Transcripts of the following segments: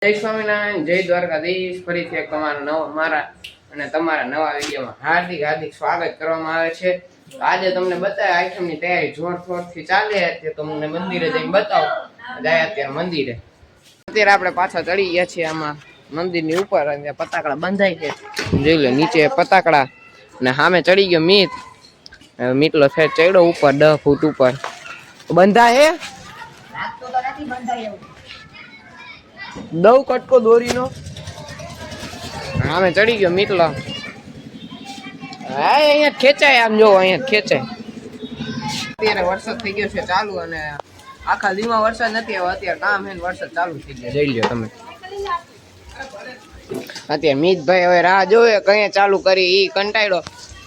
જય સ્વામિનારાયણ, જય દ્વારકાધીશ. ફરીથી એક મારા અને તમારા નવા વિડીયોમાં હાર્દિક હાર્દિક સ્વાગત કરવામાં આવે છે. આજે તમને બતાવે આઈટમની તૈયારી જોરથી ચાલે છે. તમને મંદિરે જઈને બતાવો. જાય અત્યારે મંદિરે. અત્યારે આપણે પાછા ચડી ગયા છીએ આમાં મંદિરની ઉપર અને પતાકડા બંધાય છે. જોઈ લો નીચે પતાકડા અને સામે ચડી ગયો મીટલો ફેર ચડ્યો ઉપર 10 ફૂટ ઉપર બંધા હે. દવ કટકો દોરીનો આમે ચડી ગયો મીટલો. હા અહીંયા ખેંચાય, આમ જોવો અહીંયા ખેંચાય. અત્યારે વરસાદ થઈ ગયો છે ચાલુ અને આખા દીમાં વરસાદ નથી આવ્યો. અત્યારે કામ હે વરસાદ ચાલુ થઈ ગયો. જોઈ લ્યો તમે. અત્યારે મીતભાઈ હવે રાહ જોવે કઈ ચાલુ કરી. ઈ કંટાળ્યો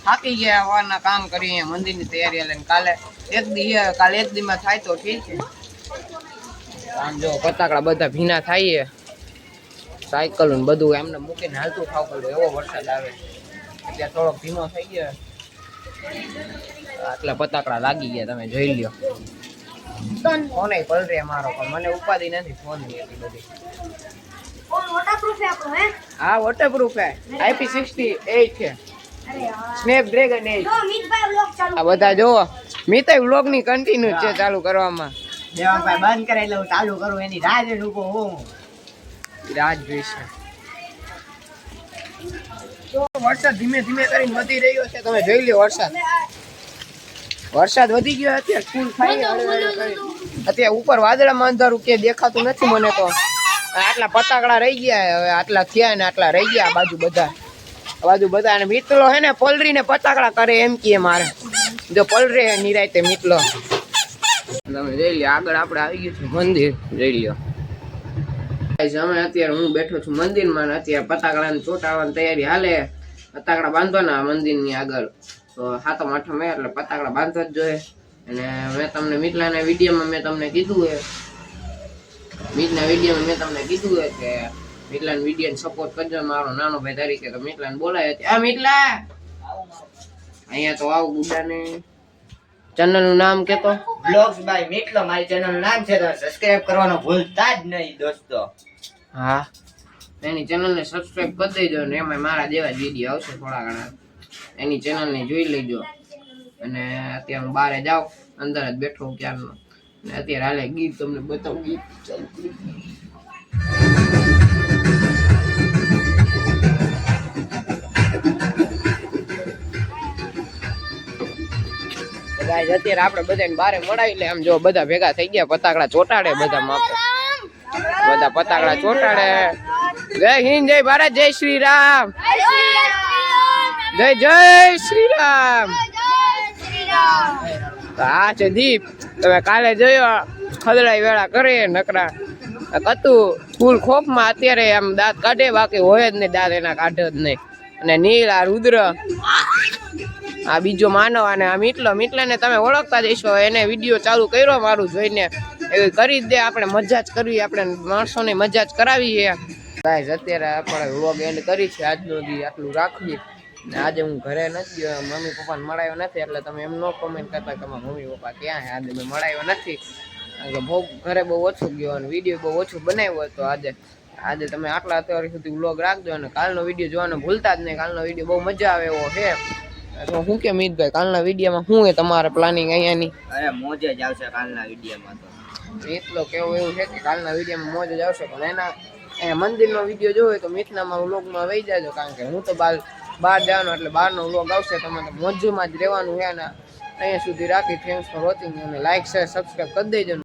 થાકી ગયા વારના કામ કરી. અહીંયા મંદિરની તૈયારી લઈને કાલે એક દીમાં થાય તો ઠીક છે. આમ જો પતાકડા બધા ભીના થાય. સાયકલ ને બધું એમને મૂકીને હાલતું ખાવ પડ્યું. એવો વરસાદ આવે અત્યારે થોડોક ધીમો થઈ ગયો. આટલા પતાકડા લાગી ગયા તમે જોઈ લ્યો. ફોન પલરે મારો પણ મને ઉપાધિ નથી ફોન ની એટલી બધી. હા વોટરપ્રૂફ હે. IP68 છે. સ્નેપડ્રેગન 8. આ બધા જોવો મીતા વ્લોગ ની કન્ટિન્યુ છે ચાલુ કરવામાં. દેવાભાઈ બંધ કરાવી લઉં ચાલુ કરું એની રાહ જોઈને ઉભો હું. રાહ જોઈશ. તો વરસાદ ધીમે ધીમે કરીને વધી રહ્યો છે. તમે જોઈ લ્યો વરસાદ વધી ગયો. અત્યારે ફૂલ થાય અત્યારે ઉપર વાદળામાં અંધારું કે દેખાતું નથી મને તો. આટલા પતાકડા રહી ગયા હવે. આટલા થયા ને આટલા રહી ગયા. બાજુ બધા અને મીટલો હે ને પલરી ને પતાકડા કરે એમ કે મારે. જો પલરે નિરાયતે મીટલો. તમે જોઈ લ્યો આગળ આપણે આવી ગયું છે મંદિર. જોઈ લ્યો અમે અત્યારે હું બેઠો છું મંદિરમાં. અત્યારે પતાકડાને ચોંટાડવાની તૈયારી હાલે. પતાકડા બાંધવાના મંદિરની આગળ. તો 7મ 8મ એટલે પતાકડા બાંધવા જ જોઈએ. અને મેં તમને મીટલાના વિડીયોમાં મેં તમને કીધું કે મીટલાના વિડીયોને સપોર્ટ કરજો મારો નાનો ભાઈ તરીકે. તો મીટલાને બોલાય આ મીટલા અહીંયા તો આવ ગુડાને ચેનલ નું નામ કેતો. બ્લોગ્સ બાય મીટલો મારી ચેનલ નું નામ છે. તો સબસ્ક્રાઇબ કરવાનું ભૂલતા જ નહીં દોસ્તો. હા એની ચેનલ ને સબસ્ક્રાઇબ કરી દેજો ને એમાં મારા જેવા જ વિડીયો આવશે થોડા ઘણા. એની ચેનલ ને જોઈ લેજો. અને અત્યારે હું બહાર જાઉં અંદર જ બેઠો ક્યારનો. અને અત્યારે હાલે ગીત તમને બતાવું. ગીત ચાલુ કરી અત્યારે આપણે બધાને બારે મળાવી લે. આમ જો બધા ભેગા થઈ ગયા. પતાકડા ચોટાડે બધા માપે. બધા પતાકડા ચોટાડે. જય હિન્દ, જય ભારત, જય શ્રી રામ. જય શ્રી રામ. આ છે દીપ. તમે કાલે જોયો ખદડાઈ વેળા કરે નકરા કતું ફૂલ ખોફમાં. અત્યારે આમ દાંત કાઢે બાકી હોય જ નહીં. દાંત એના કાઢે જ નહીં. અને નીલ આ રુદ્ર આ બીજો માનવ અને આ મીટલાને તમે ઓળખતા જઈશો. એને વિડીયો ચાલુ કર્યો મારું જોઈને એવી કરી જ દે. આપણે મજા જ કરવી. આપણે માણસોને મજા જ કરાવી છે. ગાઈસ અત્યારે આપણે વ્લોગ એન્ડ કરી છે. આજનો દી આટલું રાખવી. આજે હું ઘરે નથી ગયો. મમ્મી પપ્પાને મળાયો નથી. એટલે તમે એમ નો કોમેન્ટ કરતા કે મમ્મી પપ્પા ક્યાં છે. આજે મેં મળાયો નથી. ઘરે બહુ ઓછું ગયો અને વિડીયો બહુ ઓછું બનાવ્યો હતો. આજે તમે આટલા અત્યાર સુધી વ્લોગ રાખજો અને કાલનો વિડીયો જોવાનું ભૂલતા જ નહીં. કાલનો વિડીયો બહુ મજા આવે એવો છે. તો હું કે મીતભાઈ કાલના વિડીયોમાં શું હે તમારે પ્લાનિંગ અહીંયાની? અરે મોજ જ આવશે કાલના વિડીયોમાં. તો મીતલો કેવું એવું છે કે કાલના વિડીયોમાં મોજ જ આવશે. પણ એના મંદિરનો વિડીયો જોવે તો મીતનામાં વ્લોગમાં વહી જાજો. કારણ કે હું તો બહાર જવાનો એટલે બહારનો વ્લોગ આવશે. તમારે મોજમાં જ રહેવાનું છે. અને અહીંયા સુધી રાખી. Thanks for watching. અને લાઈક શેર સબસ્ક્રાઈબ કરી દેજો.